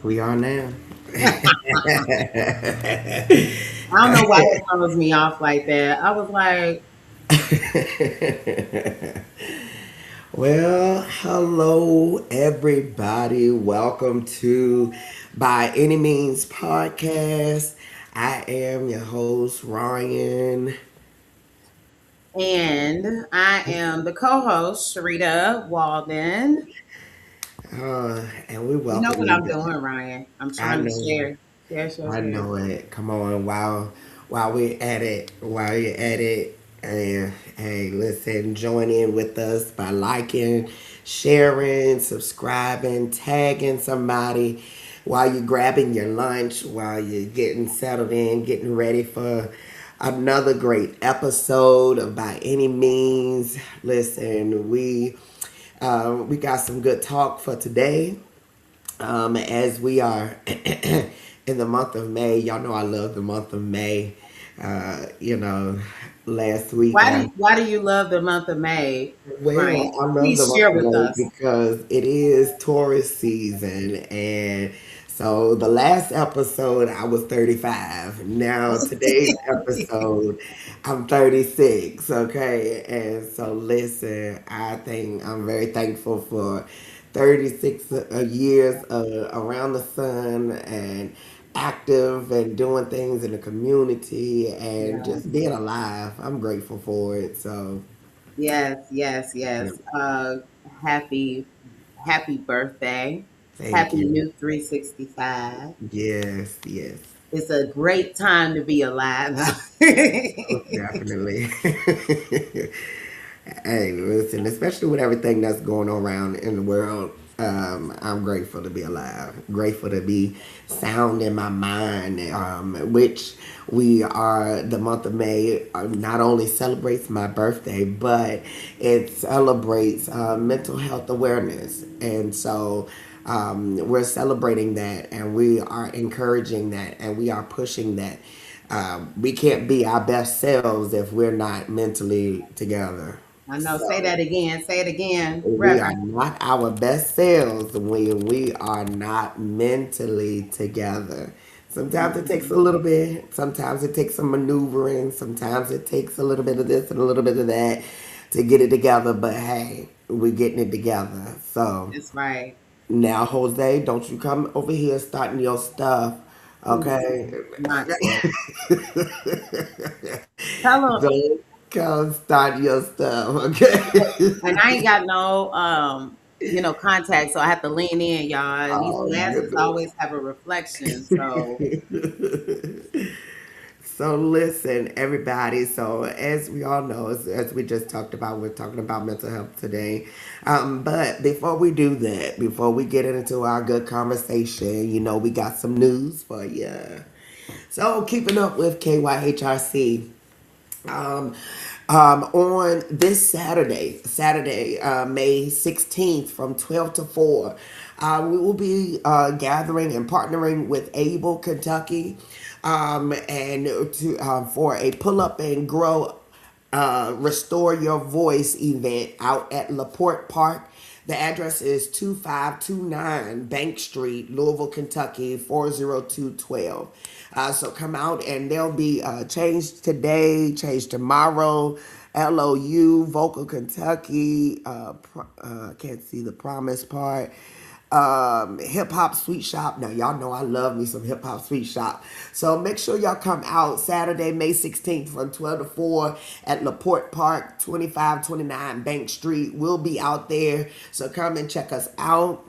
We are now. I don't know why it throws me off like that. I was like, Well, hello everybody. Welcome to By Any Means podcast. I am your host Ryan. and I am the co-host, Sharita Walden. And we You know welcome what you I'm guys. doing, Ryan. I'm I trying to know. share. Share, share, I share. know it. Come on, while we're at it, while you're at it, and hey, listen, join in with us by liking, sharing, subscribing, tagging somebody while you're grabbing your lunch, while you're getting settled in, getting ready for another great episode of By Any Means. Listen, we got some good talk for today. As we are in the month of May, y'all know I love the month of May. Uh, you know, last week Why do you love the month of May, Ryan? I love the Please month share of with May us. because it is tourist season, and so the last episode I was 35. Now today's episode I'm 36. Okay, and so listen, I think I'm very thankful for 36 years around the sun and active and doing things in the community and just Yes, being alive. I'm grateful for it. So. yes, yes, Yeah. yes. Happy, happy birthday. Thank Happy you. new 365. Yes, yes. It's a great time to be alive. Most definitely. Hey, listen, especially with everything that's going on around in the world, I'm grateful to be alive. Grateful to be sound in my mind, which we are, the month of May, not only celebrates my birthday, but it celebrates mental health awareness. And so we're celebrating that and we are encouraging that and we are pushing that. We can't be our best selves if we're not mentally together. I know. Say So that again. Say it again, we are Reverend. not our best selves when we are not mentally together. Sometimes it takes a Mhm. little bit. Sometimes it takes some maneuvering. Sometimes it takes a little bit of this and a little bit of that to get it together. But hey, we're getting it together. So That's right. now, Jose, don't you come over here starting your stuff, okay? Mm-mm. Not yet. Tell them. Don't come start your stuff, okay? And I ain't got no, contact, so I have to lean in, y'all. And these Oh, glasses goodness. always have a reflection. So So listen, everybody. So as we all know, as we just talked about, we're talking about mental health today. But before we do that, before we get into our good conversation, we got some news for you. So keeping up with KYHRC. Um, on this Saturday, May 16th from 12 to 4, we will be gathering and partnering with Able Kentucky and for a pull up and grow Restore Your Voice event out at LaPorte Park. The address is 2529 Bank Street, Louisville, Kentucky, 40212. So come out and there'll be change today, change tomorrow. LOU, Vocal Kentucky, can't see the promise part. Hip Hop Sweet Shop. Now, y'all know I love me some Hip Hop Sweet Shop. So make sure y'all come out Saturday, May 16th from 12 to 4 at LaPorte Park, 2529 Bank Street. We'll be out there. So come and check us out.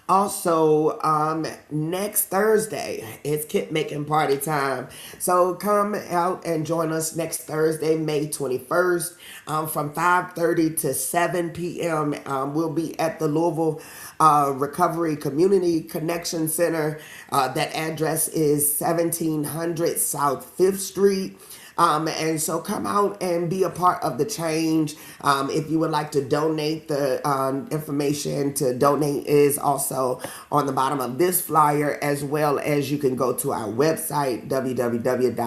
Also, next Thursday, it's kit making party time. So come out and join us next Thursday, May 21st, from 5:30 to 7 p.m. We'll be at the Louisville Recovery Community Connection Center. That address is 1700 South 5th Street. And so come out and be a part of the change. If you would like to donate, the information to donate is also on the bottom of this flyer, as well as you can go to our website, www.kyhrc.org.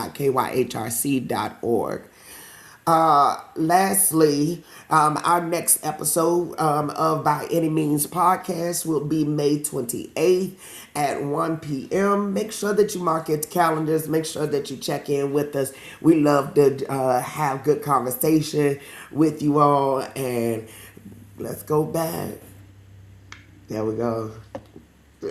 Lastly, our next episode of By Any Means podcast will be May 28th at 1 p.m. Make sure that you mark your calendars. Make sure that you check in with us. We love to have good conversation with you all. And let's go back. There we go.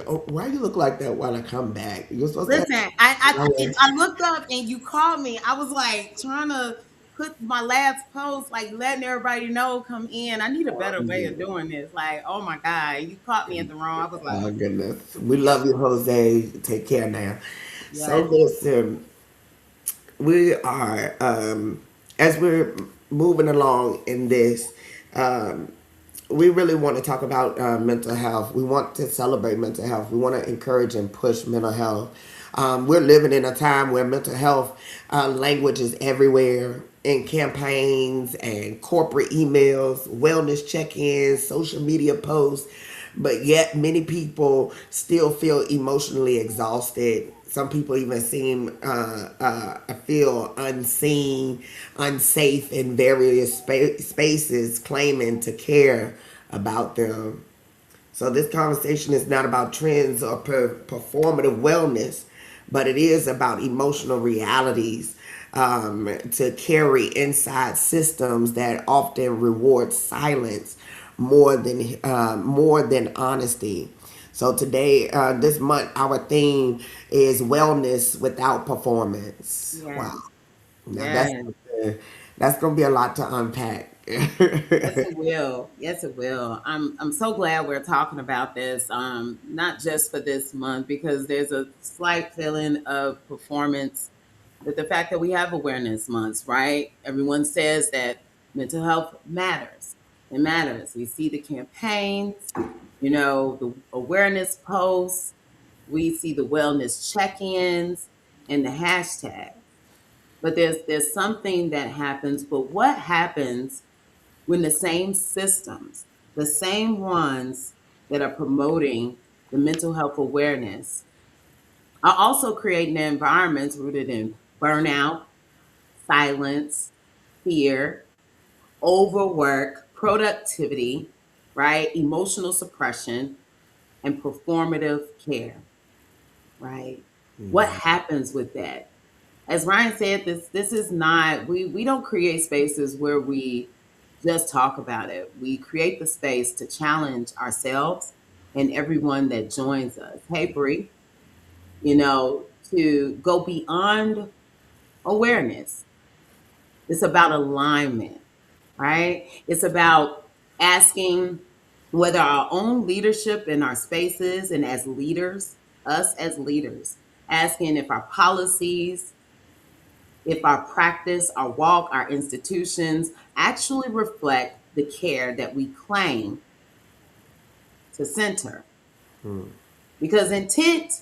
Oh, why you look like that while I come back? You're supposed to have Listen, I looked up and you called me. I was like trying to put my last post, like letting everybody know come in. I need a better way of doing this. Like, oh my God, you caught me at the wrong. I was like, oh goodness. We love you, Jose. Take care now. So yes, listen, we are as we're moving along in this, um, we really want to talk about mental health. We want to celebrate mental health. We want to encourage and push mental health. We're living in a time where mental health language is everywhere in campaigns and corporate emails, wellness check-ins, social media posts, but yet many people still feel emotionally exhausted. Some people even seem feel unseen, unsafe in various spaces, claiming to care about them. So this conversation is not about trends or performative wellness, but it is about emotional realities to carry inside systems that often reward silence more than honesty. So today, this month, our theme is wellness without performance. Wow, yes, now yes. that's gonna be a lot to unpack. Yes, it will. Yes, it will. I'm so glad we're talking about this. Not just for this month because there's a slight feeling of performance with the fact that we have awareness months, right? Everyone says that mental health matters. It matters. We see the campaigns, the awareness posts, we see the wellness check-ins and the hashtags. But there's something that happens, but what happens when the same systems, the same ones that are promoting the mental health awareness, are also creating environments rooted in burnout, silence, fear, overwork, productivity, right? Emotional suppression, and performative care, right? What happens with that? As Ryan said, this is not we don't create spaces where we just talk about it. We create the space to challenge ourselves and everyone that joins us. Hey Bree, to go beyond awareness. It's about alignment, right? It's about asking whether our own leadership in our spaces and as leaders, us as leaders, asking if our policies, if our practice, our walk, our institutions actually reflect the care that we claim to center. Because intent,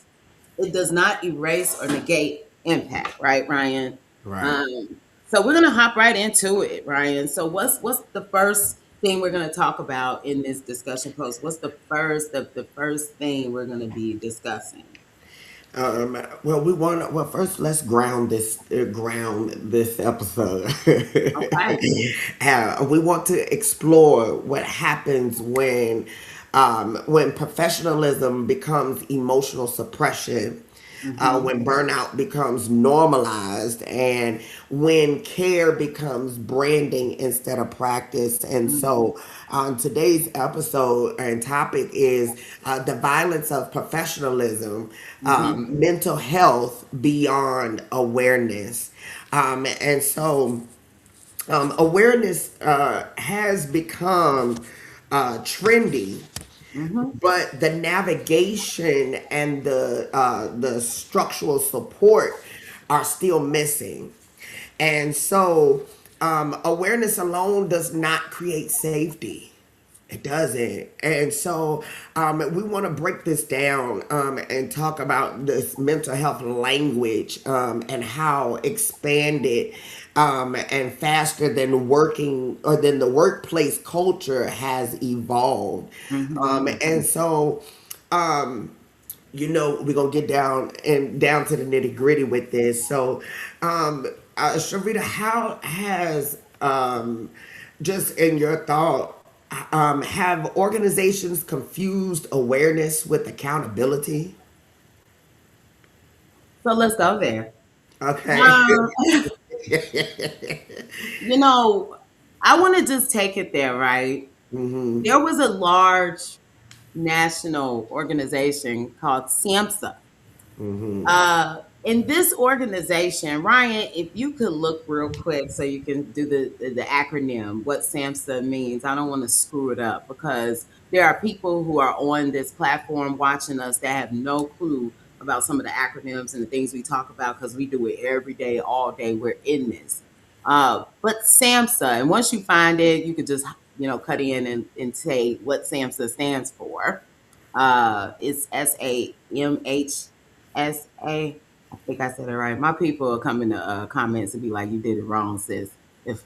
it does not erase or negate impact, right, Ryan? Right. So we're gonna hop right into it, Ryan. So what's the first thing we're gonna talk about in this discussion post? What's the first thing we're gonna be discussing? Well, we want. Well, first, let's ground this episode. Okay. We want to explore what happens when professionalism becomes emotional suppression, Mm-hmm. when burnout becomes normalized, and when care becomes branding instead of practice. And Mm-hmm. so, today's episode and topic is the violence of professionalism, Mm-hmm. mental health beyond awareness. And so, awareness has become trendy, Mm-hmm. but the navigation and the structural support are still missing. And so, awareness alone does not create safety. It doesn't. And so, we want to break this down and talk about this mental health language and how expanded and faster than working or than the workplace culture has evolved. Mm-hmm. And so, we're gonna get down to the nitty gritty with this. So, Sharita, how has Um, just in your thought, have organizations confused awareness with accountability? So let's go there. Okay. Um, you know, I want to just take it there, right? Hmm. There was a large national organization called SAMHSA. Hmm. In this organization, Ryan, if you could look real quick so you can do the acronym, what SAMHSA means. I don't want to screw it up because there are people who are on this platform watching us that have no clue about some of the acronyms and the things we talk about because we do it every day, all day. We're in this. But SAMHSA, and once you find it, you could just cut in and say what SAMHSA stands for. It's SAMHSA. I think I said it right. My people will come in the comments and be like, "You did it wrong, sis." If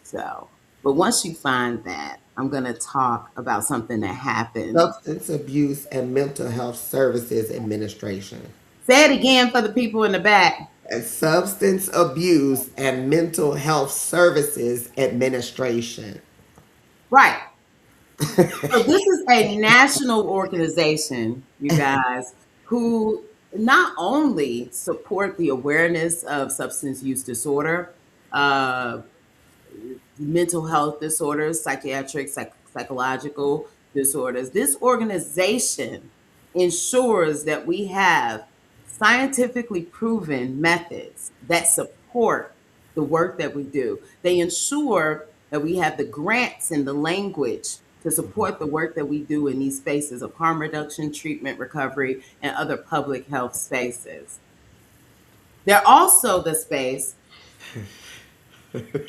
so, but once you find that, I'm gonna talk about something that happened. Substance Abuse and Mental Health Services Administration. Say it again for the people in the back. And Substance Abuse and Mental Health Services Administration. Right. So this is a national organization, you guys, who not only support the awareness of substance use disorder, uh, mental health disorders, psychiatric, psychological disorders. This organization ensures that we have scientifically proven methods that support the work that we do. They ensure that we have the grants and the language to support the work that we do in these spaces of harm reduction, treatment, recovery, and other public health spaces. They're also the space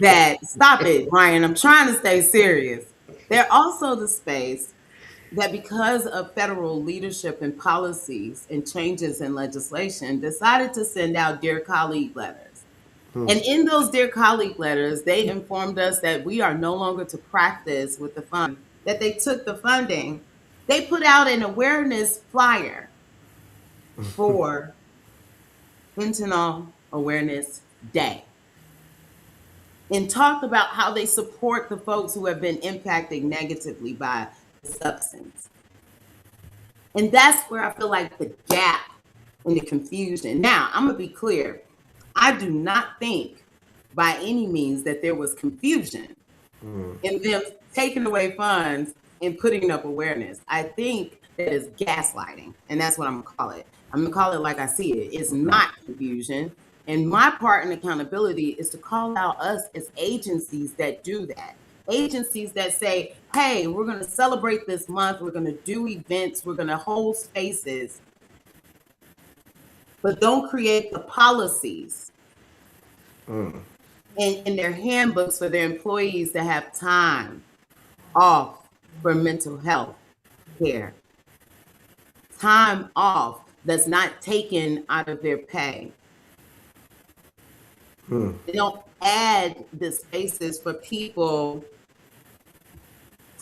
that, stop it, Ryan, I'm trying to stay serious. They're also the space that, because of federal leadership and policies and changes in legislation, decided to send out Dear Colleague letters. And in those Dear Colleague letters, they informed us that we are no longer to practice with the fund, that they took the funding. They put out an awareness flyer for Fentanyl Awareness Day and talked about how they support the folks who have been impacted negatively by the substance. And that's where I feel like the gap and the confusion. Now, I'm going to be clear. I do not think by any means that there was confusion in them taking away funds and putting up awareness. I think that is gaslighting, and that's what I'm gonna call it. I'm gonna call it like I see it. It's not confusion. And my part in accountability is to call out us as agencies that do that. Agencies that say, hey, we're gonna celebrate this month, we're gonna do events, we're gonna hold spaces, but don't create the policies in their handbooks for their employees to have time off for mental health care, time off that's not taken out of their pay. They don't add the spaces for people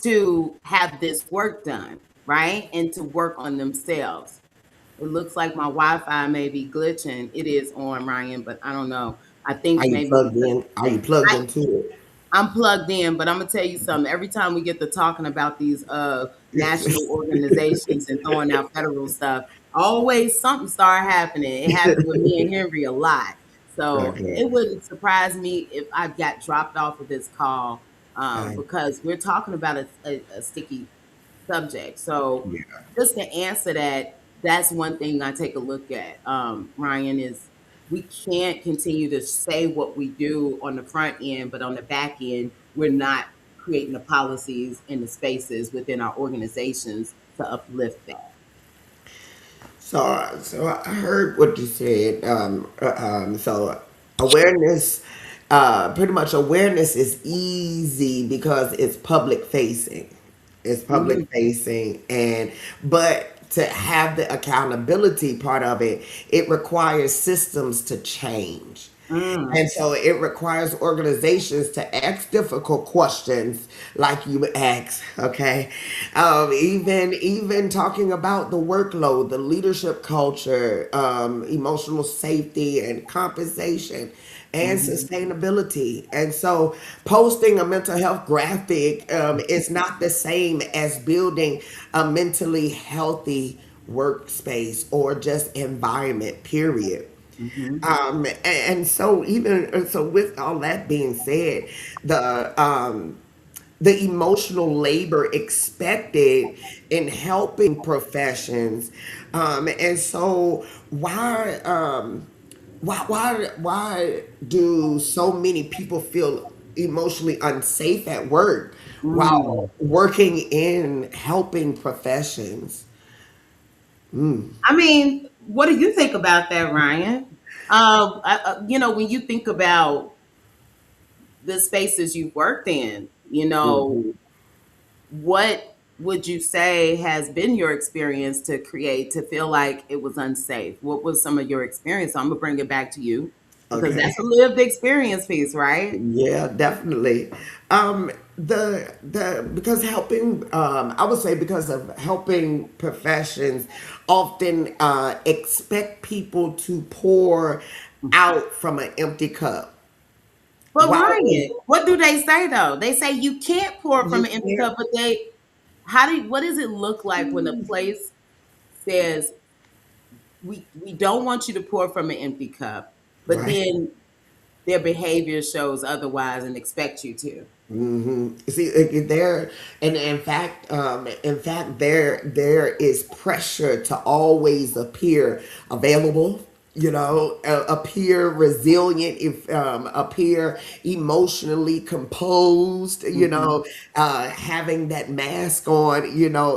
to have this work done, right? And to work on themselves. It looks like my Wi-Fi may be glitching. It is on, Ryan, but I don't know. I Are think you maybe plugged because in? Are you plugged I, into it? I'm plugged in, but I'm gonna tell you something. Every time we get to talking about these national organizations and throwing out federal stuff, always something start happening. It happened with me and Henry a lot. So it Okay. wouldn't surprise me if I got dropped off of this call I, because we're talking about a sticky subject. So yeah. just to answer that, that's one thing I take a look at, Ryan, is we can't continue to say what we do on the front end, but on the back end, we're not creating the policies and the spaces within our organizations to uplift that. So I heard what you said. So awareness, pretty much awareness is easy because it's public facing. It's public Mhm. facing, and but to have the accountability part of it, it requires systems to change. Mm. And so it requires organizations to ask difficult questions like you ask, okay? Even talking about the workload, the leadership culture, emotional safety and compensation and Mhm. sustainability. And so posting a mental health graphic is not the same as building a mentally healthy workspace or just environment, period. Mhm. And so even so, with all that being said, the emotional labor expected in helping professions, and so why do so many people feel emotionally unsafe at work Mm. while working in helping professions? I mean, what do you think about that, Ryan? When you think about the spaces you've worked in, Mhm. what would you say has been your experience to create to feel like it was unsafe? What was some of your experience? I'm gonna bring it back to you because Okay. that's a lived experience piece, right? Yeah, definitely. The because helping, I would say because of helping professions often expect people to pour out from an empty cup. But While Ryan, what do they say though? They say you can't pour from you an empty can't, cup, but what does it look like when a place says we don't want you to pour from an empty cup, but right? then their behavior shows otherwise and expect you to? See, there, and in fact, there is pressure to always appear available. Appear resilient, if appear emotionally composed. Hmm. Having that mask on,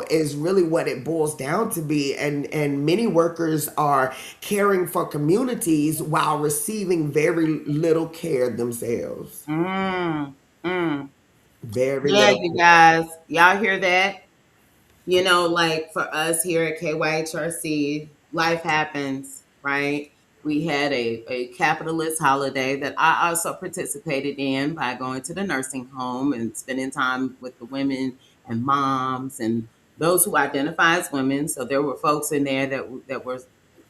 is really what it boils down to be. And many workers are caring for communities while receiving very little care themselves. Mm, mm. Very Yeah, little you care. guys, y'all hear that? Like for us here at KYHRC, life happens, right? We had a capitalist holiday that I also participated in by going to the nursing home and spending time with the women and moms and those who identify as women. So there were folks in there that were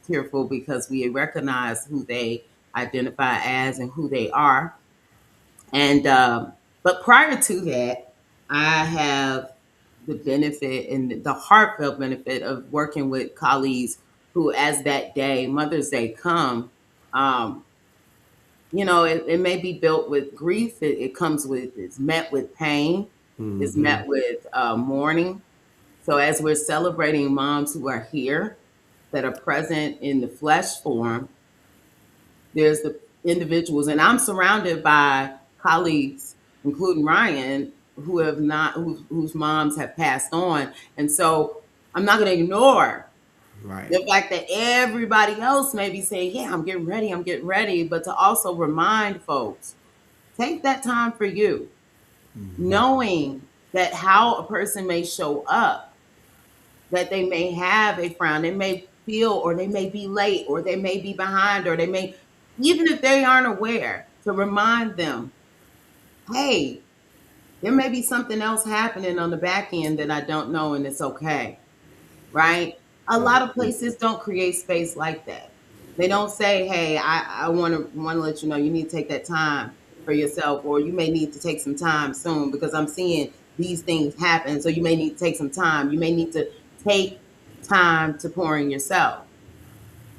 tearful because we recognize who they identify as and who they are. And but prior to that, I have the benefit and the heartfelt benefit of working with colleagues who, as that day, Mother's Day, come. Um, it may be built with grief. It comes with, it's met with pain. It's Hmm. met with mourning. So as we're celebrating moms who are here, that are present in the flesh form, there's the individuals, and I'm surrounded by colleagues, including Ryan, who have not, whose moms have passed on, and so I'm not going to ignore Right. the fact that everybody else may be saying, "Yeah, I'm getting ready," but to also remind folks, take that time for you, knowing that how a person may show up, that they may have a frown, they may feel, or they may be late, or they may be behind, or they may, even if they aren't aware, to remind them, hey, there may be something else happening on the back end that I don't know, and it's okay, right? A lot of places don't create space like that. They don't say, hey, I want to let you know you need to take that time for yourself, or you may need to take some time soon because I'm seeing these things happen. So you may need to take some time. You may need to take time to pour in yourself.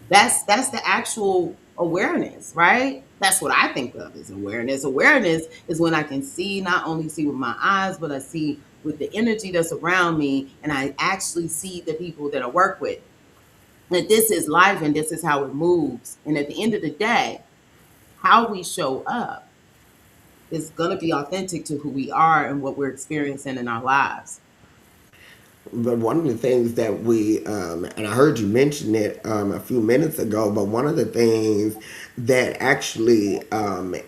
That's the actual awareness, right? That's what I think of as awareness. Awareness is when I can see, not only see with my eyes, but I see with the energy that's around me, and I actually see the people that I work with. That this is life and this is how it moves. And at the end of the day, how we show up is going to be authentic to who we are and what we're experiencing in our lives. But one of the things that and I heard you mention it a few minutes ago, but one of the things that actually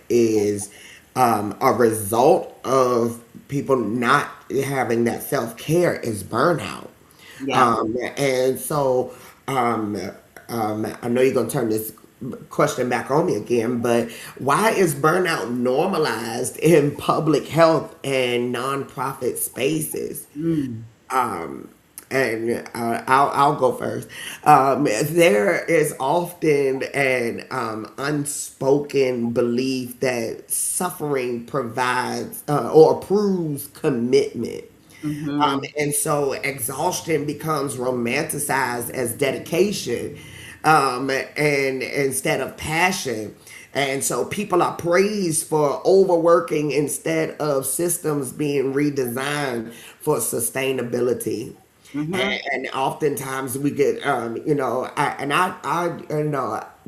is a result of people not having that self care is burnout. Yeah. And so I know you're going to turn this question back on me again, but why is burnout normalized in public health and nonprofit spaces? Mm. And I'll go first. There is often an unspoken belief that suffering provides or proves commitment. Mm-hmm. And so exhaustion becomes romanticized as dedication, and instead of passion. And so people are praised for overworking instead of systems being redesigned for sustainability. Mm-hmm. And oftentimes we get,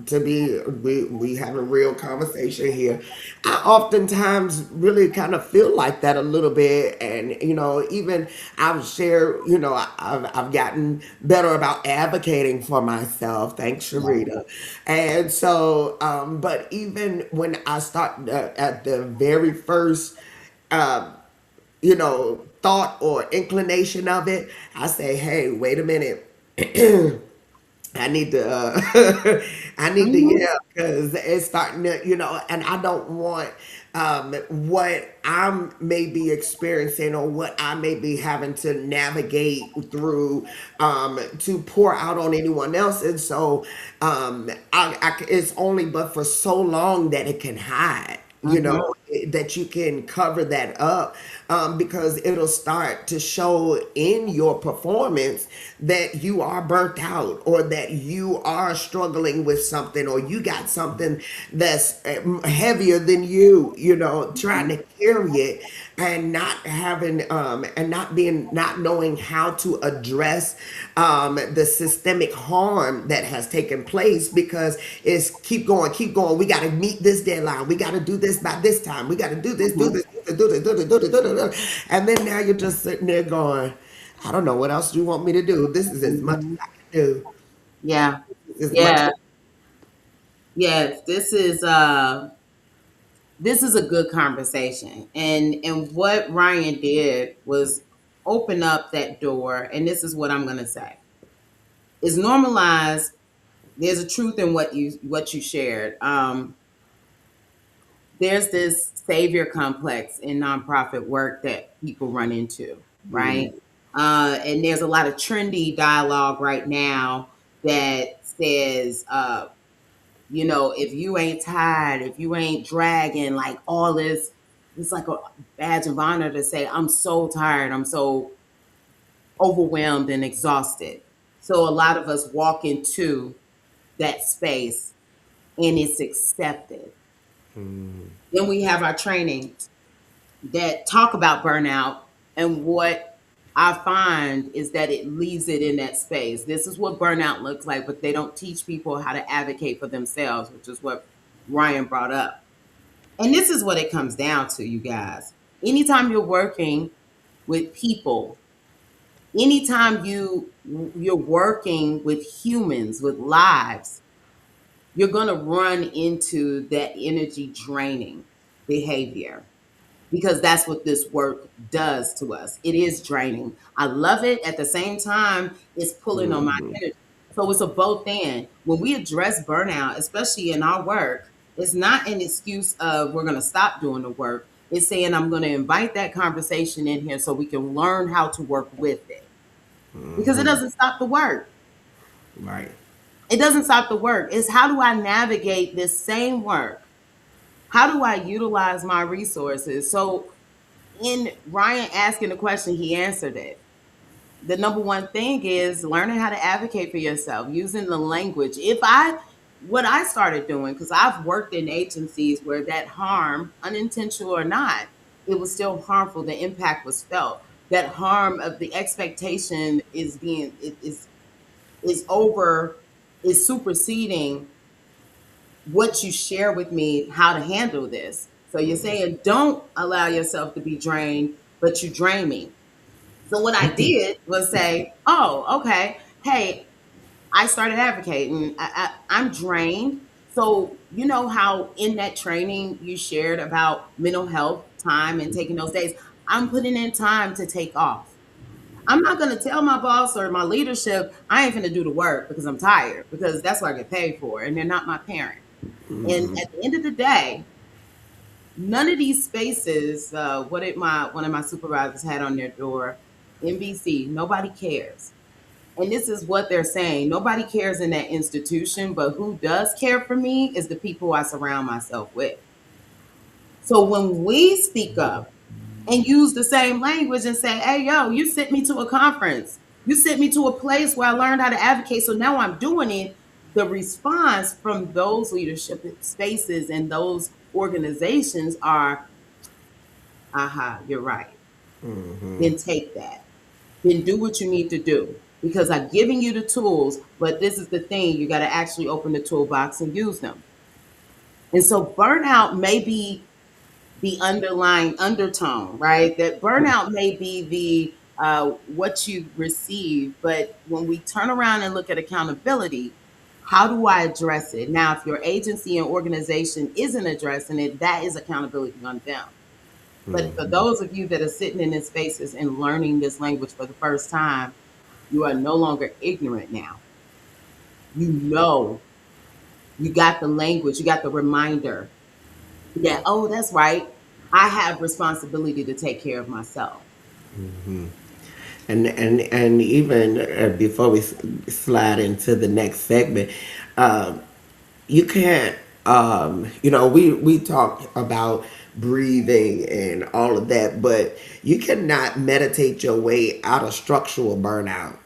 to be, we have a real conversation here. I oftentimes really kind of feel like that a little bit, and even I've shared, I've gotten better about advocating for myself. Thanks, Yeah. Sharita. And so, but even when I start at the very first thought or inclination of it, I say, hey, wait a minute. I need to, I need to, Mm-hmm. yeah, because it's starting to, and I don't want what I'm maybe experiencing or what I may be having to navigate through to pour out on anyone else. And so it's only but for so long that it can hide, Mm-hmm. that you can cover that up, because it'll start to show in your performance that you are burnt out or that you are struggling with something or you got something that's heavier than trying to carry it and not having and not knowing how to address the systemic harm that has taken place, because it's keep going, we got to meet this deadline, we got to do this by this time, we got to do this, do Mm-hmm. this, do this, do this, do this, do this, do this. And then now you're just sitting there going, I don't know what else you want me to do. This is as much Mm-hmm. as I can do. Yeah. As much Yeah. Yes. This is a good conversation. And what Ryan did was open up that door, and this is what I'm going to say. Is normalize. There's a truth in what you shared. There's this savior complex in nonprofit work that people run into, right? And there's a lot of trendy dialogue right now that says, if you ain't tired, if you ain't dragging, like all this, it's like a badge of honor to say, I'm so tired, I'm so overwhelmed and exhausted. So a lot of us walk into that space and it's accepted. Then we have our trainings that talk about burnout, and what I find is that it leaves it in that space. This is what burnout looks like, but they don't teach people how to advocate for themselves, which is what Ryan brought up. And this is what it comes down to, you guys. Anytime you're working with people, anytime you're working with humans, with lives, you're going to run into that energy draining behavior, because that's what this work does to us. It is draining. I love it. At the same time, it's pulling on my energy. So it's a both and. When we address burnout, especially in our work, it's not an excuse of we're going to stop doing the work. It's saying I'm going to invite that conversation in here so we can learn how to work with it, because it doesn't stop the work. Right. It doesn't stop the work. It's how do I navigate this same work? How do I utilize my resources? So in Ryan asking the question, he answered it. The number one thing is learning how to advocate for yourself, using the language. What I started doing, because I've worked in agencies where that harm, unintentional or not, it was still harmful. The impact was felt. That harm of the expectation is over, is superseding what you share with me how to handle this. So you're saying don't allow yourself to be drained, but you drain me. So what I did was say, oh, okay, hey, I started advocating. I'm drained. So you know how in that training you shared about mental health time and taking those days. I'm putting in time to take off. I'm not going to tell my boss or my leadership I ain't going to do the work because I'm tired, because that's what I get paid for, and they're not my parent. And at the end of the day, none of these spaces, what did my one of my supervisors had on their door, NBC, nobody cares. And this is what they're saying. Nobody cares in that institution, but who does care for me is the people I surround myself with. So when we speak up and use the same language and say, hey, yo, you sent me to a conference, you sent me to a place where I learned how to advocate. So now I'm doing it. The response from those leadership spaces and those organizations are, aha, you're right. Then take that. Then do what you need to do. Because I'm giving you the tools, but this is the thing, you got to actually open the toolbox and use them. And so burnout may be the underlying undertone, right? That burnout may be the what you receive, but when we turn around and look at accountability, how do I address it? Now, if your agency and organization isn't addressing it, that is accountability on them. But for those of you that are sitting in these spaces and learning this language for the first time, you are no longer ignorant now. You know, you got the language, you got the reminder that, oh, that's right. I have responsibility to take care of myself. And even before we slide into the next segment, um, you can't. We talk about breathing and all of that, but you cannot meditate your way out of structural burnout.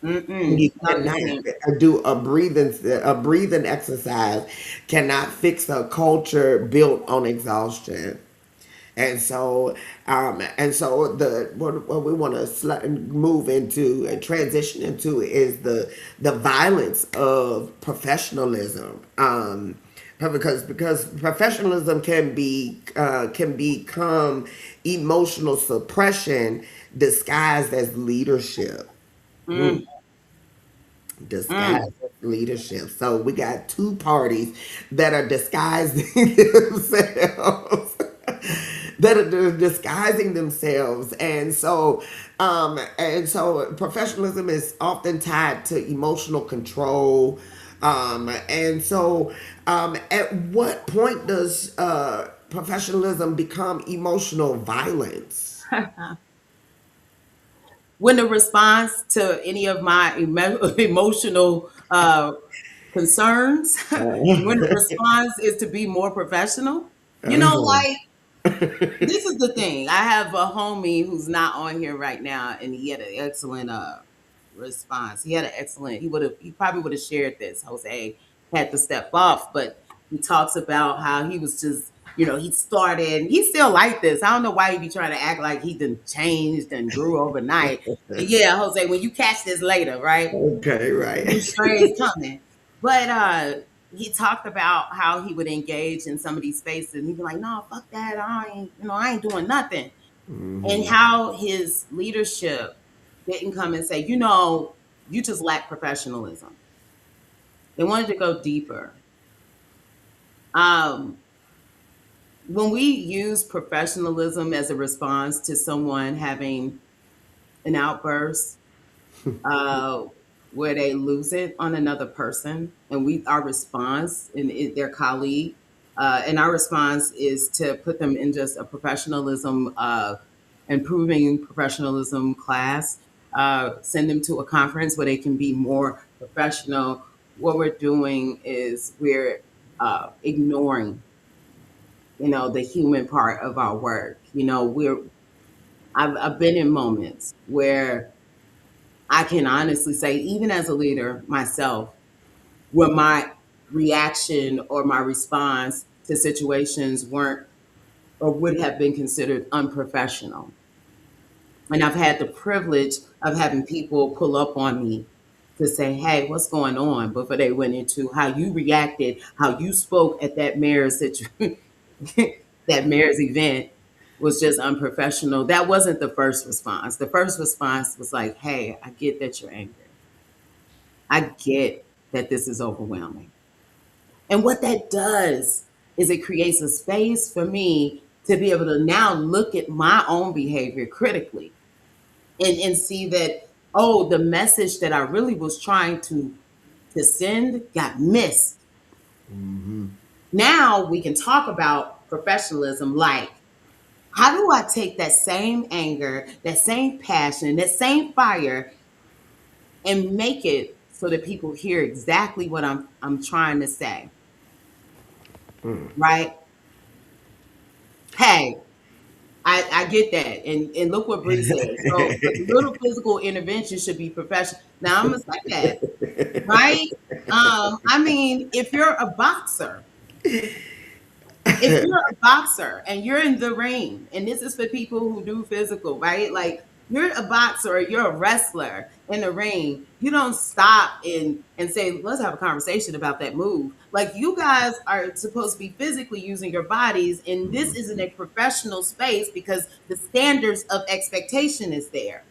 Mm-mm. You No, you cannot can't. do a breathing exercise cannot fix a culture built on exhaustion. And so the what we want to move into and transition into is the violence of professionalism. Because professionalism can become emotional suppression disguised as leadership. Mm, Disguised mm. as leadership. So we got two parties that are disguising themselves. That are disguising themselves, and so professionalism is often tied to emotional control, at what point does professionalism become emotional violence? When the response to any of my emotional concerns, when the response is to be more professional, Uh-huh. like, this is the thing. I have a homie who's not on here right now, and he had an excellent response. He had an excellent. He probably would have shared this. Jose had to step off, but he talks about how he was just, he started. He's still like this. I don't know why he be trying to act like he done changed and grew overnight. And yeah, Jose, when you catch this later, right? Okay, right. New strains coming. But he talked about how he would engage in some of these spaces, and he'd be like, "No, fuck that. I ain't doing nothing." And how his leadership didn't come and say, you just lack professionalism. They wanted to go deeper. Um, when we use professionalism as a response to someone having an outburst, uh, where they lose it on another person, and our response and their colleague, and our response is to put them in just a professionalism, improving professionalism class, send them to a conference where they can be more professional. What we're doing is we're ignoring, the human part of our work. I've been in moments where I can honestly say, even as a leader myself, where my reaction or my response to situations weren't or would have been considered unprofessional. And I've had the privilege of having people pull up on me to say, hey, what's going on? Before they went into how you reacted, how you spoke at that mayor's that mayor's event was just unprofessional. That wasn't the first response. The first response was like, hey, I get that you're angry. I get that this is overwhelming. And what that does is it creates a space for me to be able to now look at my own behavior critically and see that, oh, the message that I really was trying to send got missed. Now we can talk about professionalism, like, how do I take that same anger, that same passion, that same fire, and make it so that people hear exactly what I'm trying to say, right? Hey, I get that, and look what Bree said. So a little physical intervention should be professional. Now I'm gonna say that, right? I mean, if you're a boxer and you're in the ring, and this is for people who do physical, right? Like, you're a boxer, or you're a wrestler in the ring, you don't stop and say, let's have a conversation about that move. Like, you guys are supposed to be physically using your bodies, and this isn't a professional space because the standards of expectation is there.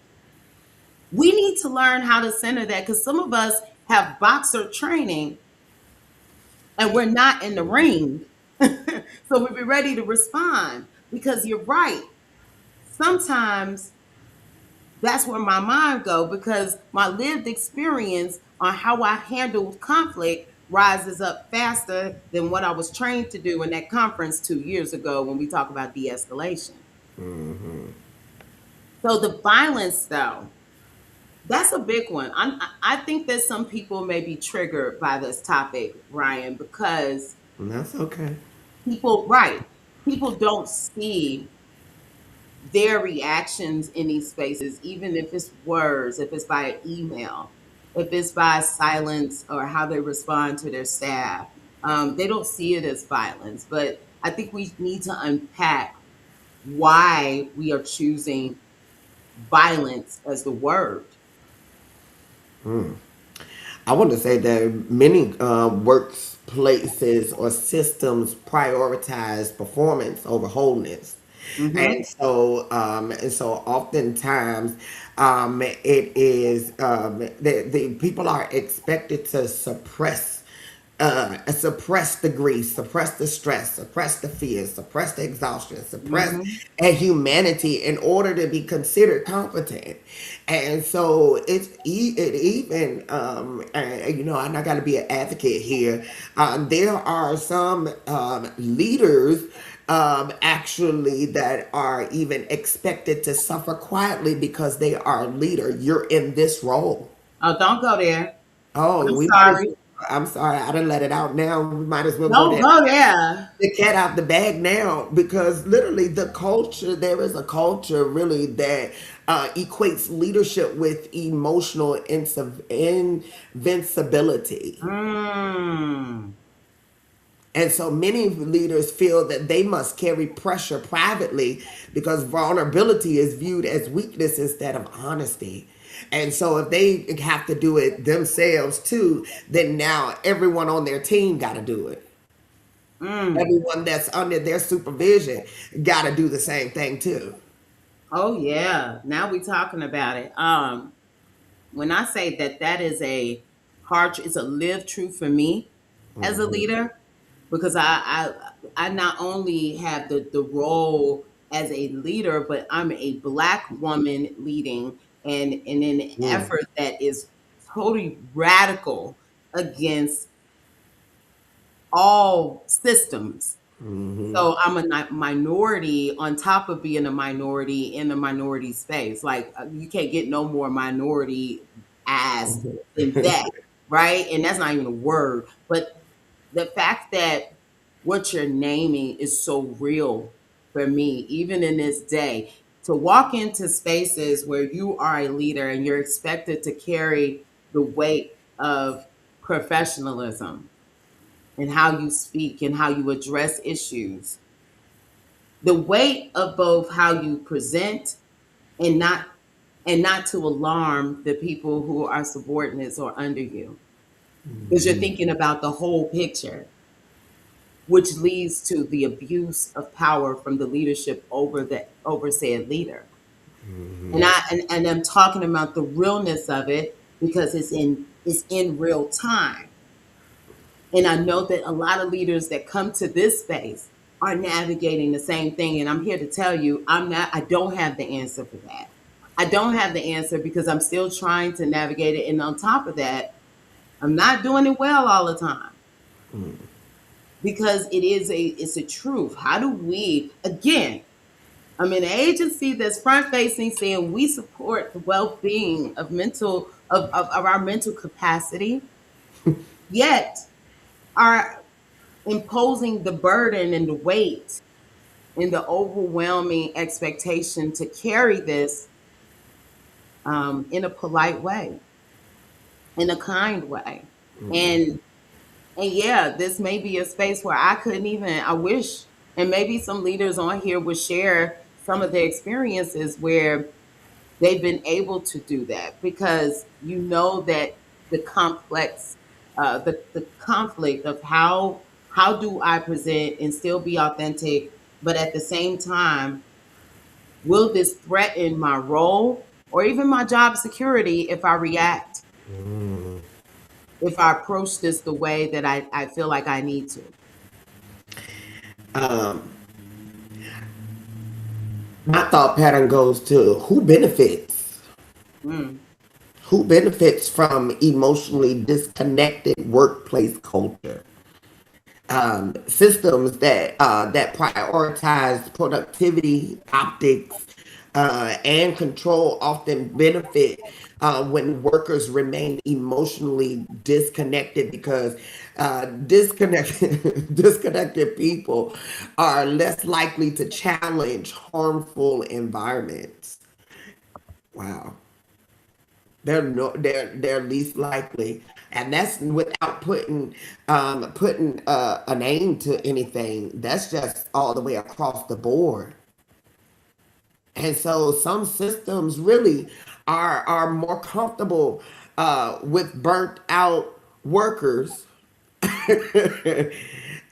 We need to learn how to center that, because some of us have boxer training and we're not in the ring. So we'll be ready to respond, because you're right. Sometimes that's where my mind go, because my lived experience on how I handle conflict rises up faster than what I was trained to do in that conference 2 years ago when we talk about de-escalation. So the violence, though, that's a big one. I think that some people may be triggered by this topic, Ryan, because And that's okay. right, people don't see their reactions in these spaces, even if it's words, if it's by email, if it's by silence, or how they respond to their staff. They don't see it as violence, but I think we need to unpack why we are choosing violence as the word. I want to say that many workplaces or systems prioritize performance over wholeness, Hmm. and so oftentimes it is the people are expected to suppress the grief, suppress the stress, suppress the fear, suppress the exhaustion, suppress Hmm. a humanity in order to be considered competent. And so it even and I got to be an advocate here. There are some leaders actually that are even expected to suffer quietly because they are a leader. You're in this role. Oh, don't go there. Oh, I'm we might as sorry. well. I'm sorry, I didn't let it out now. We might as well go Don't there. go there. The cat out the bag now, because literally the culture, there is a culture really that equates leadership with emotional invincibility. Mm. And so many leaders feel that they must carry pressure privately because vulnerability is viewed as weakness instead of honesty. And so if they have to do it themselves too, then now everyone on their team got to do it. Mm. Everyone that's under their supervision got to do the same thing too. Oh yeah. Now we talking about it. When I say that, that is a it's a live true for me as a leader, because I not only have the role as a leader, but I'm a Black woman leading, and in an Mm, effort that is totally radical against all systems. So I'm a minority on top of being a minority in the minority space. Like, you can't get no more minority ass than that, right? And that's not even a word. But the fact that what you're naming is so real for me, even in this day, to walk into spaces where you are a leader and you're expected to carry the weight of professionalism and how you speak and how you address issues, the weight of both how you present and not to alarm the people who are subordinates or under you, because you're thinking about the whole picture, which leads to the abuse of power from the leadership over the over said leader. And I'm talking about the realness of it, because it's in real time. And I know that a lot of leaders that come to this space are navigating the same thing. And I'm here to tell you, I don't have the answer for that. I don't have the answer because I'm still trying to navigate it. And on top of that, I'm not doing it well all the time because it's a truth. How do we again? I'm in an agency that's front facing, saying we support the well being of of our mental capacity, yet are imposing the burden and the weight and the overwhelming expectation to carry this in a polite way, in a kind way. And yeah, this may be a space where I couldn't even, I wish, and maybe some leaders on here would share some of their experiences where they've been able to do that because you know that the complex, the conflict of how do I present and still be authentic, but at the same time, will this threaten my role or even my job security if I react, if I approach this the way that I feel like I need to? Um, my thought pattern goes to who benefits? Mm, Who benefits from emotionally disconnected workplace culture? Systems that prioritize productivity, optics, and control often benefit when workers remain emotionally disconnected because disconnected people are less likely to challenge harmful environments. Wow. They're least likely, and that's without putting a name to anything. That's just all the way across the board. And so some systems really are more comfortable with burnt out workers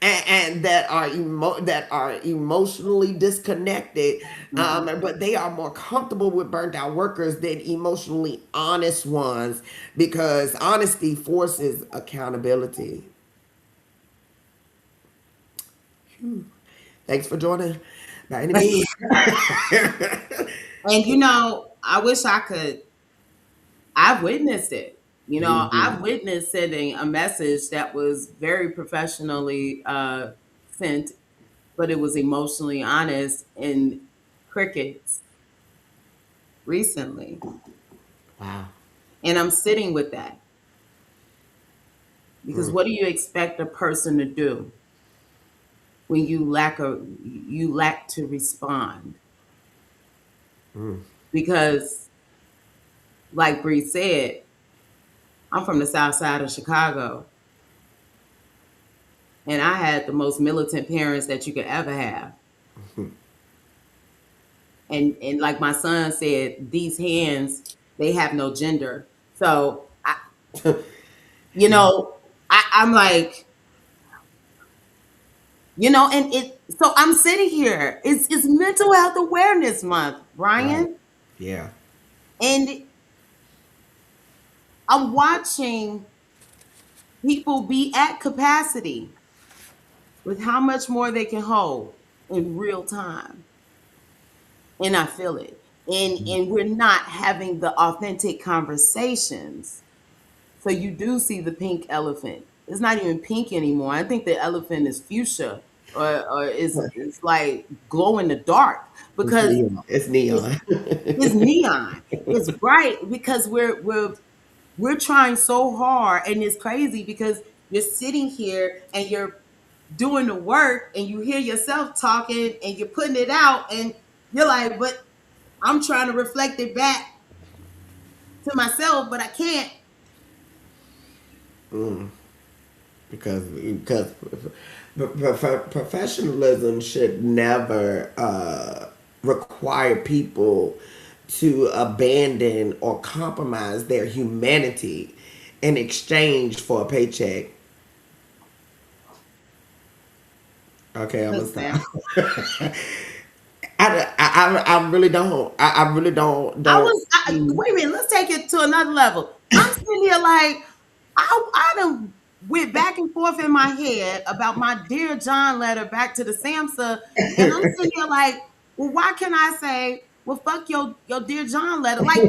and that are emotionally disconnected, mhm. but they are more comfortable with burnt out workers than emotionally honest ones because honesty forces accountability. Thanks for joining. By any means. And I wish I could. I've witnessed it. I've Mhm. witnessed sending a message that was very professionally sent, but it was emotionally honest in crickets recently. Wow. And I'm sitting with that because Mm. what do you expect a person to do when you lack to respond? Mm. Because, like Bree said, I'm from the South Side of Chicago, and I had the most militant parents that you could ever have. And like my son said, these hands, they have no gender. So you know, I'm like, and so I'm sitting here. It's mental health awareness month, Right. Brian. Yeah. And I'm watching people be at capacity with how much more they can hold in real time. And I feel it. And we're not having the authentic conversations. So you do see the pink elephant. It's not even pink anymore. I think the elephant is fuchsia or is like glow in the dark It's because neon. It's it's, neon. it's neon. It's bright because we're trying so hard, and it's crazy because you're sitting here and you're doing the work and you hear yourself talking and you're putting it out and you're like, but I'm trying to reflect it back to myself, but I can't. Because professionalism should never require people to abandon or compromise their humanity in exchange for a paycheck. Okay, I'm gonna Listen, stop. I really don't. I really don't see. wait a minute, let's take it to another level. I'm sitting here like, I done went back and forth in my head about my Dear John letter back to the SAMHSA, and I'm sitting here like, well, why can I say? Well, fuck your dear John letter. Like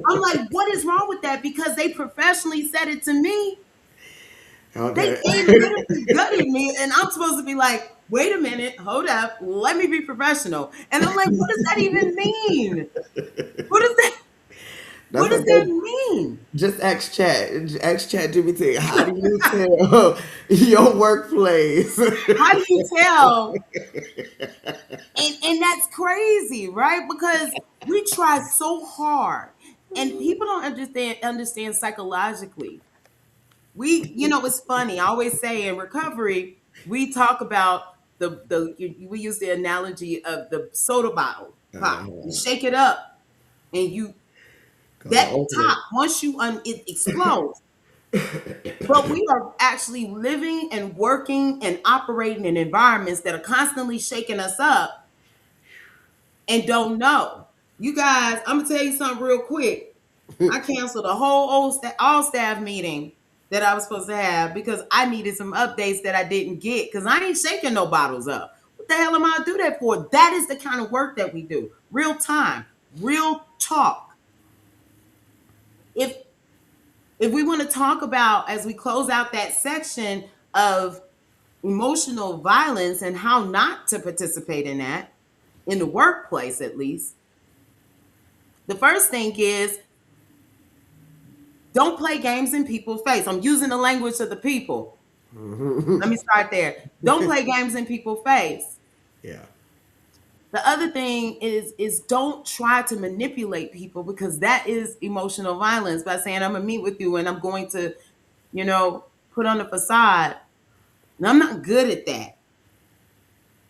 I'm like, what is wrong with that? Because they professionally said it to me. Okay. They literally gutted me, and I'm supposed to be like, wait a minute, hold up, let me be professional. And I'm like, what does that even mean? What does that what That's does okay. that mean? Just ask chat GPT. How do you tell your workplace? How do you tell? And that's crazy, right? Because we try so hard, and people don't understand psychologically. It's funny. I always say in recovery, we talk about we use the analogy of the soda bottle pop. You Uh-huh. shake it up, and you Gotta that open top it. once it explodes. But we are actually living and working and operating in environments that are constantly shaking us up and don't know. You guys, I'm gonna tell you something real quick. I canceled a whole all staff meeting that I was supposed to have because I needed some updates that I didn't get because I ain't shaking no bottles up. What the hell am I gonna do that for? That is the kind of work that we do. Real time, real talk. If if we want to talk about as we close out that section of emotional violence and how not to participate in that in the workplace at least, the first thing is don't play games in people's face. I'm using the language of the people. Let me start there. Don't play games in people's face. Yeah. The other thing is don't try to manipulate people because that is emotional violence by saying I'm gonna meet with you and I'm going to, put on a facade. And I'm not good at that.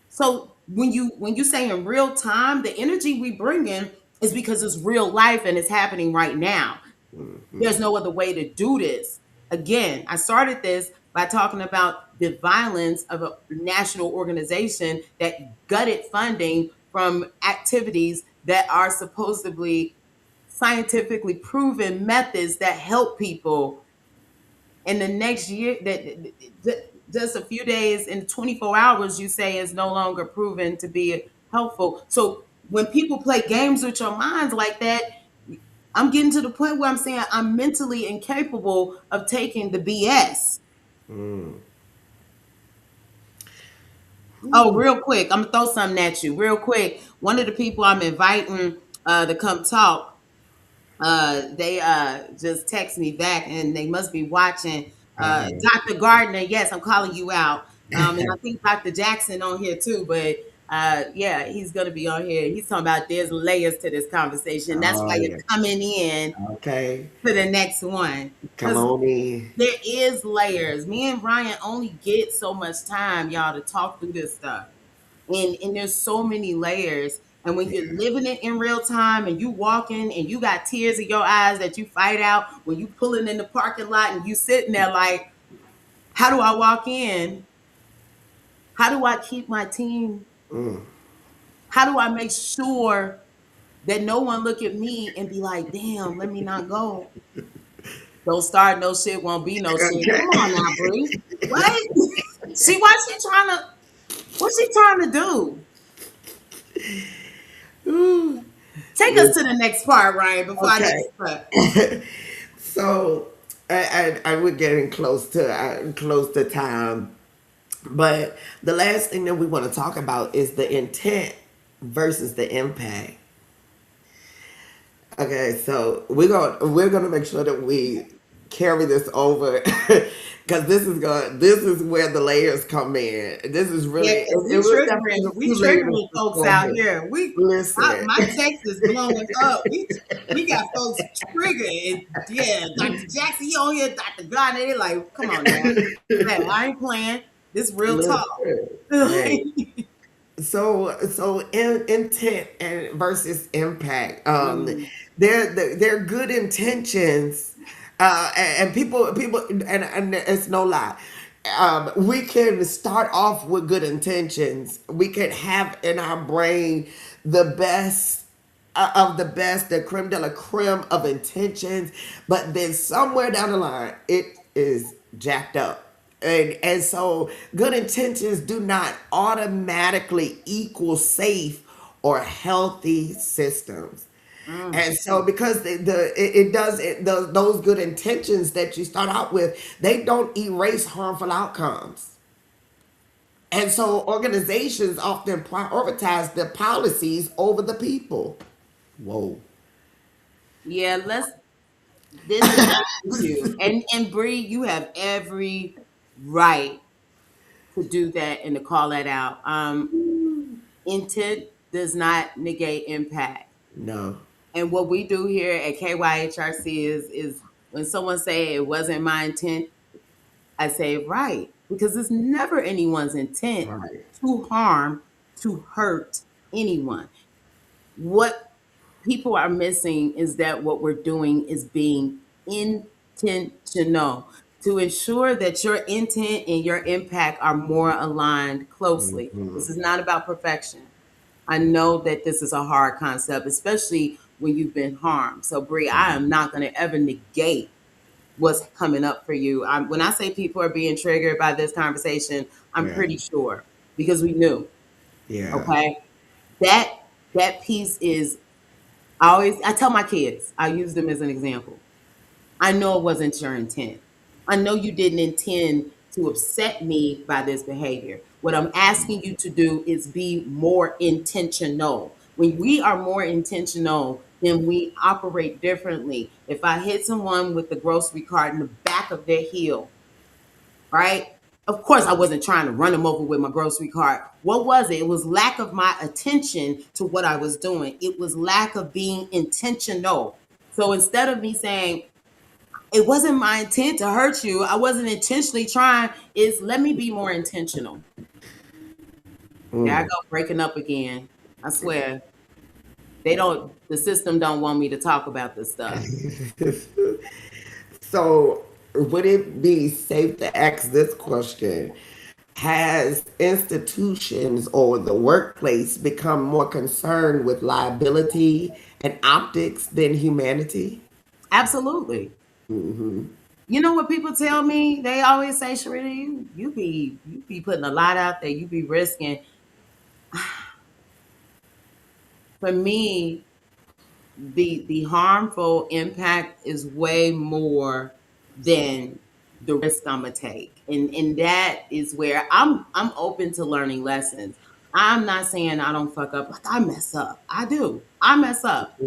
So when you say in real time, the energy we bring in is because it's real life and it's happening right now. There's no other way to do this. Again, I started this by talking about the violence of a national organization that gutted funding from activities that are supposedly scientifically proven methods that help people. And the next year, just a few days in 24 hours, you say is no longer proven to be helpful. So when people play games with your minds like that, I'm getting to the point where I'm saying I'm mentally incapable of taking the BS. Mm. Oh, Ooh. real quick, I'm gonna throw something at you. Real quick, one of the people I'm inviting to come talk, they just text me back, and they must be watching. Uh-huh. Dr. Gardner, yes, I'm calling you out, and I think Dr. Jackson on here too. But yeah, he's gonna be on here. He's talking about there's layers to this conversation. That's Oh why you're yeah. coming in Okay. to the next one Come because on in. there is layers. Me and Brian only get so much time, y'all, to talk through this stuff. And there's so many layers. And when you're Yeah. living it in real time and you walking and you got tears in your eyes that you fight out when you pulling in the parking lot and you sitting there like, how do I walk in? How do I keep my team? Mm. How do I make sure that no one look at me and be like, damn, let me not go? Don't start no shit, won't be no shit. Come on now, Bree. What? See why she trying to what's she trying to do? Ooh. Take us to Listen, the next part, Ryan, before I get stuck. okay. So we're getting close to time, but the last thing that we want to talk about is the intent versus the impact. Okay, so we're gonna make sure that we carry this over because this is where the layers come in. This is really Yeah, because it was triggering, definitely we two layers triggering folks out beforehand. here. Listen, My text is blowing up. We got folks triggered. Yeah, Dr. Jackson, he on here, Dr. God, and they like, come on now. Hey, I ain't playing. This real talk. listen. Hey, intent and versus impact. Mm, They're good intentions, and people and it's no lie. We can start off with good intentions. We can have in our brain the best of the best, the creme de la creme of intentions, but then somewhere down the line, it is jacked up. And so good intentions do not automatically equal safe or healthy systems. Mm. And so, because those good intentions that you start out with, they don't erase harmful outcomes. And so, organizations often prioritize the policies over the people. Whoa. Yeah, this is the issue. And Bree, you have every right to do that and to call that out. Intent does not negate impact. No. And what we do here at KYHRC is when someone say it wasn't my intent, I say right, because it's never anyone's intent Right. to harm, to hurt anyone. What people are missing is that what we're doing is being intentional to ensure that your intent and your impact are more aligned closely. This is not about perfection. I know that this is a hard concept, especially when you've been harmed. So, Bree, I am not going to ever negate what's coming up for you. When I say people are being triggered by this conversation, I'm Yeah. pretty sure because we knew. Yeah. Okay, that that piece is. I tell my kids, I use them as an example. I know it wasn't your intent. I know you didn't intend to upset me by this behavior. What I'm asking you to do is be more intentional. When we are more intentional, then we operate differently. If I hit someone with the grocery cart in the back of their heel, right? Of course, I wasn't trying to run them over with my grocery cart. What was it? It was lack of my attention to what I was doing. It was lack of being intentional. So instead of me saying, it wasn't my intent to hurt you, I wasn't intentionally trying, is let me be more intentional. There I go, breaking up again. I swear. The system don't want me to talk about this stuff. So, would it be safe to ask this question? Has institutions or the workplace become more concerned with liability and optics than humanity? Absolutely. You know what people tell me? They always say, Sharita, you be putting a lot out there. You be risking. For me, the harmful impact is way more than the risk I'm gonna take, and that is where I'm open to learning lessons. I'm not saying I don't fuck up. Like I mess up. I do. I mess up.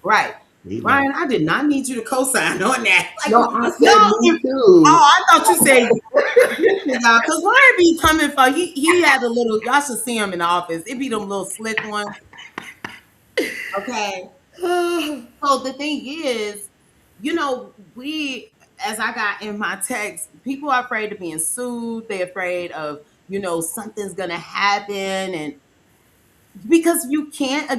Right. We know. Ryan, I did not need you to co-sign on that. Like No, I said y'all, me too. I thought you said listen, y'all, because Ryan be coming for he had a little. Y'all should see him in the office. It be them little slick ones. Okay. So the thing is, we as I got in my text, people are afraid of being sued. They're afraid of something's gonna happen, and because you can't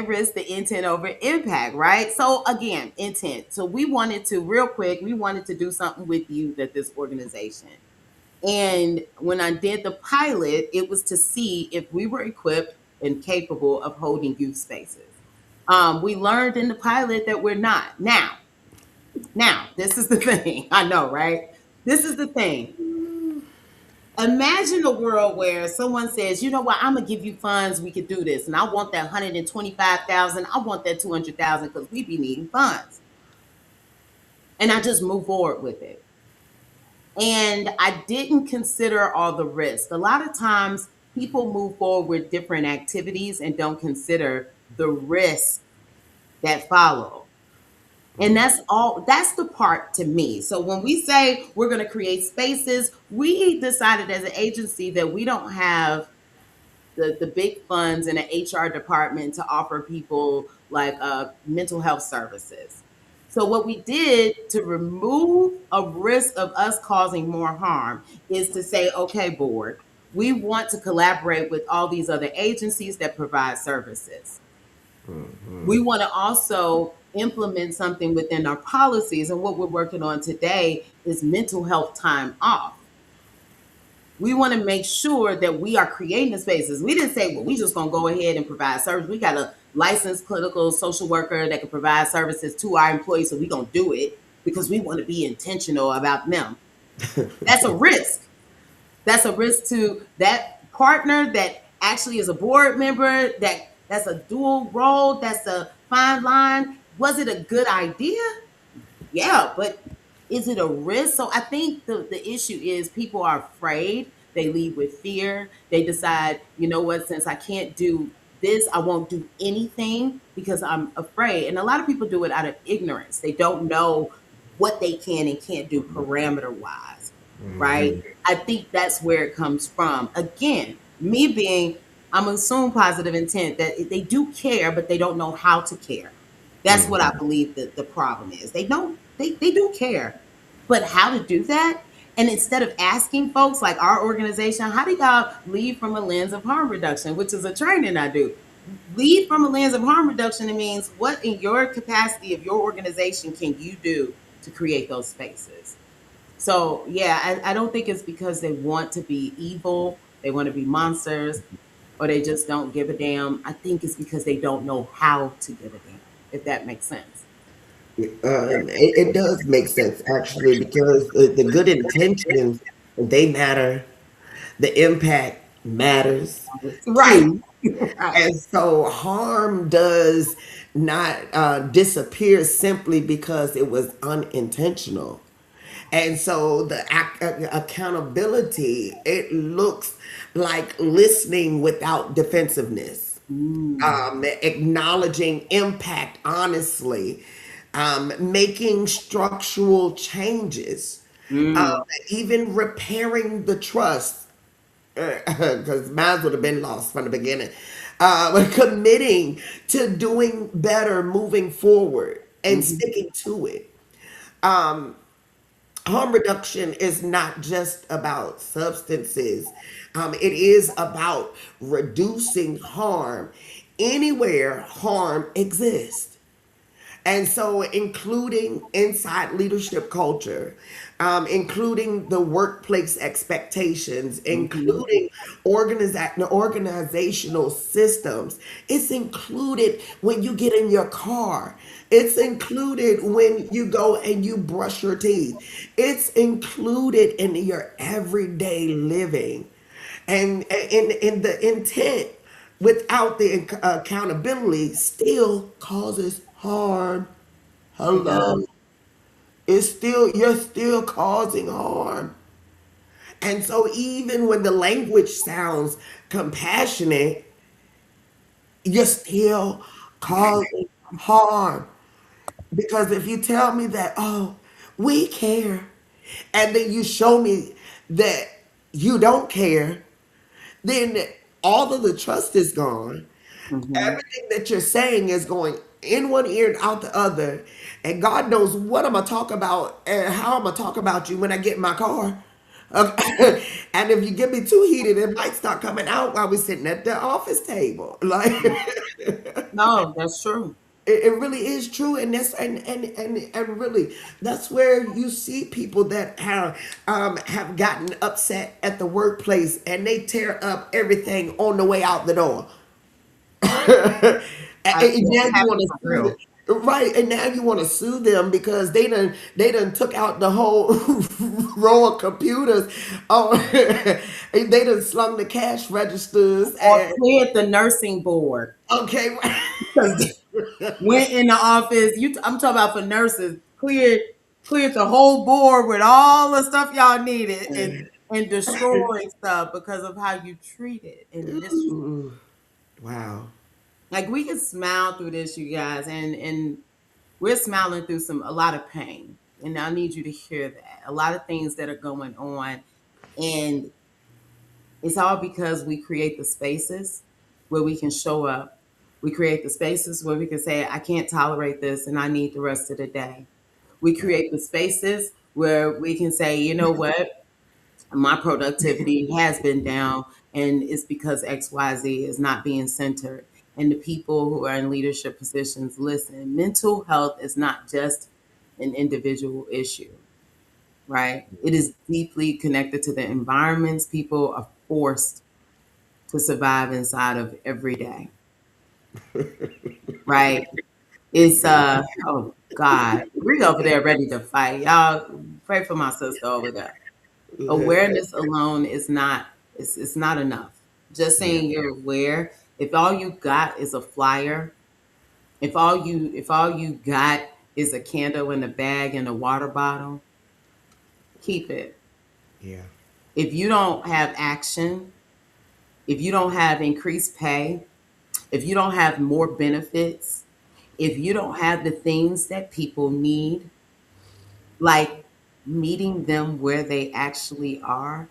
risk the intent over impact, right? So again, intent. So we wanted to real quick, we wanted to do something with you that this organization. And when I did the pilot, it was to see if we were equipped and capable of holding youth spaces. We learned in the pilot that we're not. Now, this is the thing. I know, right? This is the thing. Imagine a world where someone says, "You know what? I'm gonna give you funds. We could do this, and I want that 125,000. I want that 200,000 because we be needing funds." And I just move forward with it. And I didn't consider all the risks. A lot of times people move forward with different activities and don't consider the risks that follow. And that's the part to me. So when we say we're going to create spaces, we decided as an agency that we don't have the big funds in the HR department to offer people like mental health services. So what we did to remove a risk of us causing more harm is to say, okay, board, we want to collaborate with all these other agencies that provide services. We want to also implement something within our policies. And what we're working on today is mental health time off. We want to make sure that we are creating the spaces. We didn't say, well, we just going to go ahead and provide service. We got a licensed clinical social worker that can provide services to our employees. So we're going to do it because we want to be intentional about them. That's a risk. That's a risk to that partner that actually is a board member, that's a dual role, that's a fine line. Was it a good idea? Yeah, but is it a risk? So I think the issue is people are afraid. They lead with fear. They decide, you know what, since I can't do this, I won't do anything because I'm afraid. And a lot of people do it out of ignorance. They don't know what they can and can't do parameter wise, right? Mhm. I think that's where it comes from. Again, me being, I'm assuming positive intent that they do care, but they don't know how to care. That's what I Mhm. believe that the problem is. They do care, but how to do that? And instead of asking folks like our organization, how do y'all lead from a lens of harm reduction, which is a training I do? Lead from a lens of harm reduction. It means what in your capacity of your organization can you do to create those spaces? So yeah, I don't think it's because they want to be evil, they want to be monsters, or they just don't give a damn. I think it's because they don't know how to give a damn, if that makes sense. It does make sense actually because the good intentions they matter, the impact matters Right. too, Right. and so harm does not disappear simply because it was unintentional. And so the accountability, it looks like listening without defensiveness, Mm, acknowledging impact honestly, making structural changes, um, mm, even repairing the trust, because mine would have been lost from the beginning. Committing to doing better, moving forward, and mhm, sticking to it. Harm reduction is not just about substances. It is about reducing harm anywhere harm exists. And so, including inside leadership culture, including the workplace expectations, mhm, including organizational systems, it's included when you get in your car. It's included when you go and you brush your teeth. It's included in your everyday living. And in the intent without the accountability still causes harm. it does. Hello. It's still, you're still causing harm. And so even when the language sounds compassionate, you're still causing harm. Because if you tell me that, oh, we care, and then you show me that you don't care, then all of the trust is gone. Mhm. Everything that you're saying is going in one ear and out the other. And God knows what I'm going to talk about and how I'm going to talk about you when I get in my car. Okay. And if you get me too heated, it might start coming out while we're sitting at the office table. Like, No, that's true. it really is true, and that's and really that's where you see people that have gotten upset at the workplace and they tear up everything on the way out the door. And It now you want happens to for sue them, real. right? And now you want to sue them because they done took out the whole row of computers. Oh, and they done slung the cash registers Or and cleared the nursing board. okay, Because went in the office. I'm talking about for nurses. Cleared the whole board with all the stuff y'all needed and destroyed stuff because of how you treated and mistreated. Ooh, wow. Like we can smile through this, you guys, and we're smiling through a lot of pain. And I need you to hear that. A lot of things that are going on. And it's all because we create the spaces where we can show up. We create the spaces where we can say, I can't tolerate this and I need the rest of the day. We create the spaces where we can say, you know what, my productivity has been down and it's because XYZ is not being centered. And the people who are in leadership positions listen. Mental health is not just an individual issue, right? It is deeply connected to the environments people are forced to survive inside of every day, right? It's oh God, we're over there ready to fight. Y'all pray for my sister over there. Listen, Awareness alone is not it's not enough. Just Yeah. saying you're aware. If all you got is a flyer, if all you got is a candle in a bag and a water bottle, keep it. Yeah. If you don't have action, if you don't have increased pay, if you don't have more benefits, if you don't have the things that people need, like meeting them where they actually are,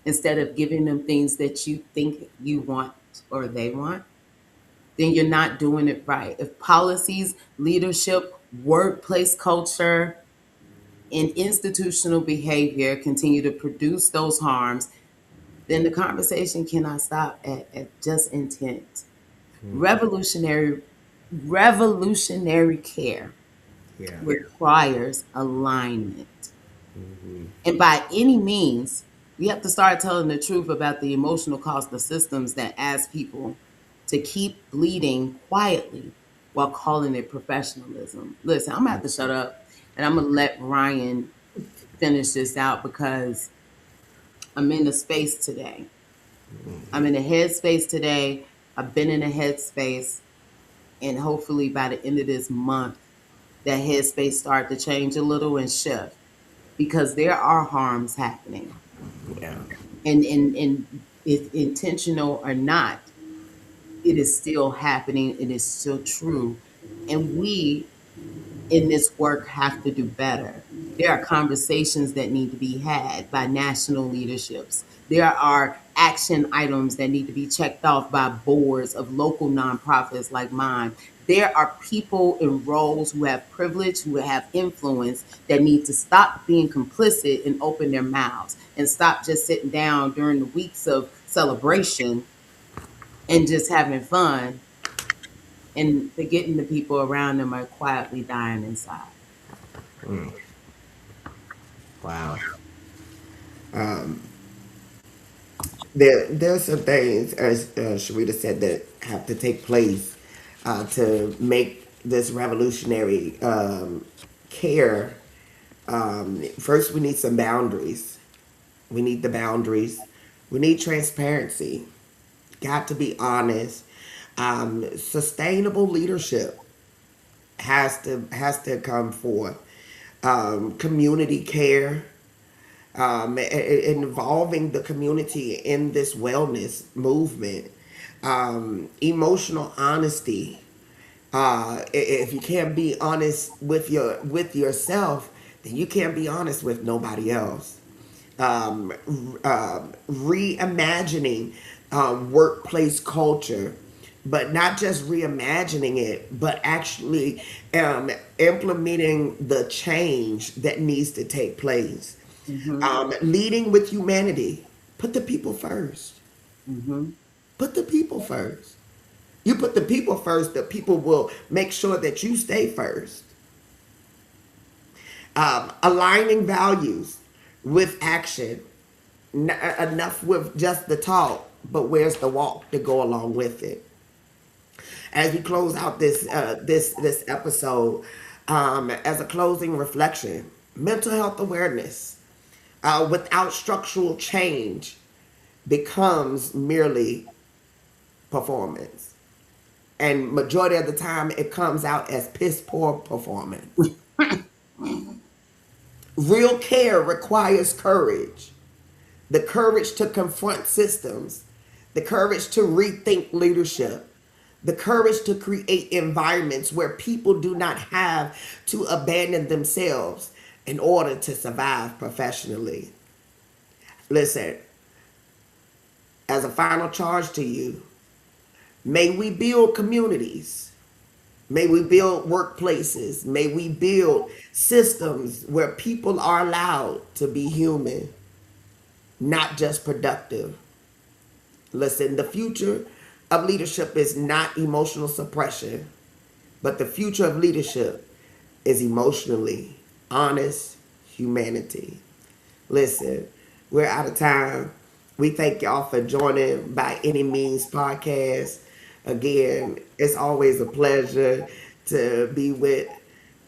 instead of giving them things that you think you want or they want, then you're not doing it right. If policies, leadership, workplace culture, and institutional behavior continue to produce those harms, then the conversation cannot stop at just intent. Revolutionary revolutionary care Yeah. requires alignment. And by any means, we have to start telling the truth about the emotional cost of systems that ask people to keep bleeding quietly while calling it professionalism. Listen, I'm gonna have to shut up and I'm gonna let Ryan finish this out because I'm in the space today. I'm in a headspace today. I've been in a headspace, and hopefully by the end of this month, that headspace start to change a little and shift because there are harms happening, Yeah. and if intentional or not, it is still happening. It is still true, and we in this work have to do better. There are conversations that need to be had by national leaderships. There are action items that need to be checked off by boards of local nonprofits like mine. There are people in roles who have privilege, who have influence, that need to stop being complicit and open their mouths and stop just sitting down during the weeks of celebration and just having fun and forgetting the people around them are quietly dying inside. Wow. There's some things, as Sharita said, that have to take place to make this revolutionary care. First, we need some boundaries. We need the boundaries. We need transparency. Got to be honest. Sustainable leadership has to come forth. Community care, involving the community in this wellness movement, emotional honesty. If you can't be honest with yourself, then you can't be honest with nobody else. Reimagining workplace culture, but not just reimagining it, but actually implementing the change that needs to take place. Mhm. Leading with humanity. Put the people first. Mhm. Put the people first. You put the people first, the people will make sure that you stay first. Aligning values with action. Enough with just the talk, but where's the walk to go along with it? As we close out this episode, as a closing reflection, mental health awareness without structural change becomes merely performance, and majority of the time it comes out as piss poor performance. Real care requires courage, the courage to confront systems, the courage to rethink leadership, the courage to create environments where people do not have to abandon themselves in order to survive professionally. Listen, as a final charge to you, may we build communities. May we build workplaces. May we build systems where people are allowed to be human, not just productive. Listen, the future of leadership is not emotional suppression, but the future of leadership is emotionally honest humanity. Listen, we're out of time. We thank y'all for joining By Any Means podcast. Again, it's always a pleasure to be with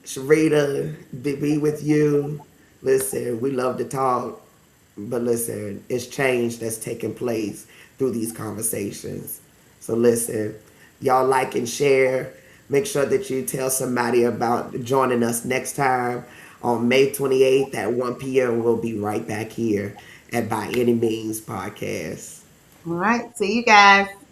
Sharita, to be with you. Listen, we love to talk. But listen, it's change that's taking place through these conversations. So listen, y'all like and share. Make sure that you tell somebody about joining us next time on May 28th at 1 p.m. We'll be right back here at By Any Means podcast. All right. See you guys.